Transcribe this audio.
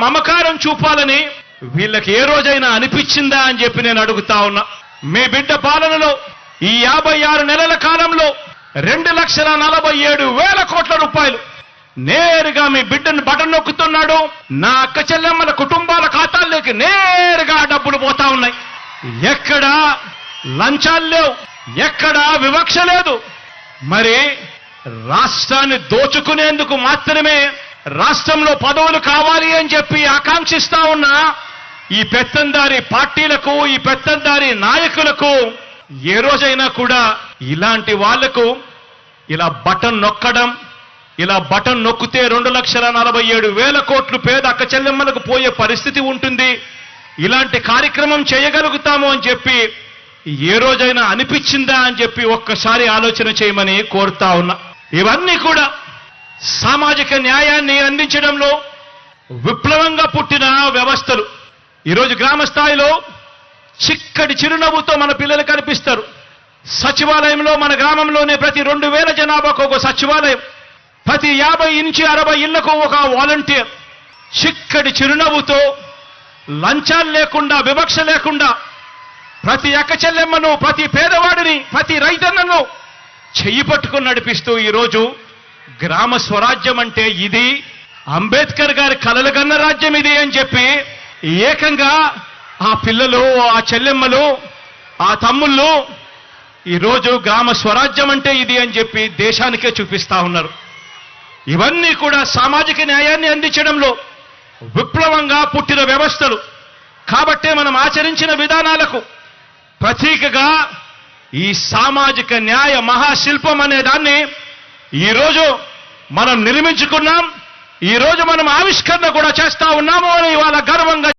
మమకారం చూపాలని వీళ్ళకి ఏ రోజైనా అనిపించిందా అని చెప్పి నేను అడుగుతా ఉన్నా. మీ బిడ్డ పాలనలో ఈ 56 నెలల కాలంలో 2,47,000 కోట్ల రూపాయలు నేరుగా మీ బిడ్డను బటన్ నొక్కుతున్నాడు. నా అక్క చెల్లెమ్మల కుటుంబాల ఖాతాల్లోకి నేరుగా డబ్బులు పోతా ఉన్నాయి. ఎక్కడా లంచాలు లేవు, ఎక్కడా వివక్ష లేదు. మరి రాష్ట్రాన్ని దోచుకునేందుకు మాత్రమే రాష్ట్రంలో పదవులు కావాలి అని చెప్పి ఆకాంక్షిస్తా ఉన్న ఈ పెత్తందారి పార్టీలకు, ఈ పెత్తందారి నాయకులకు ఏ రోజైనా కూడా ఇలాంటి వాళ్లకు ఇలా బటన్ నొక్కడం, ఇలా బటన్ నొక్కితే 2,47,000 కోట్లు పేద అక్క చెల్లెమ్మలకు పోయే పరిస్థితి ఉంటుంది, ఇలాంటి కార్యక్రమం చేయగలుగుతాము అని చెప్పి ఏ రోజైనా అనిపించిందా అని చెప్పి ఒక్కసారి ఆలోచన చేయమని కోరుతా ఉన్నా. ఇవన్నీ కూడా సామాజిక న్యాయాన్ని అందించడంలో విప్లవంగా పుట్టిన వ్యవస్థలు. ఈరోజు గ్రామ స్థాయిలో చిక్కటి చిరునవ్వుతో మన పిల్లలు కనిపిస్తారు. సచివాలయంలో మన గ్రామంలోనే ప్రతి 2,000 జనాభాకు ఒక సచివాలయం, ప్రతి 50 నుంచి 60 ఇళ్లకు ఒక వాలంటీర్. చిక్కటి చిరునవ్వుతో, లంచాలు లేకుండా, వివక్ష లేకుండా ప్రతి అక్క చెల్లెమ్మను, ప్రతి పేదవాడిని, ప్రతి రైతన్నను చెయ్యి పట్టుకుని నడిపిస్తూ ఈరోజు గ్రామ స్వరాజ్యం అంటే ఇది, అంబేద్కర్ గారి కలలు కన్న రాజ్యం ఇది అని చెప్పి ఏకంగా ఆ పిల్లలు, ఆ చెల్లెమ్మలు, ఆ తమ్ముళ్ళు ఈరోజు గ్రామ స్వరాజ్యం అంటే ఇది అని చెప్పి దేశానికే చూపిస్తా ఉన్నారు. ఇవన్నీ కూడా సామాజిక న్యాయాన్ని అందించడంలో విప్లవంగా పుట్టిన వ్యవస్థలు. కాబట్టే మనం ఆచరించిన విధానాలకు ప్రతీకగా ఈ సామాజిక న్యాయ మహాశిల్పం అనే దాన్ని ఈరోజు మనం నిర్మించుకున్నాం. ఈరోజు మనం ఆవిష్కరణ కూడా చేస్తా ఉన్నాము అని ఇవాళ గర్వంగా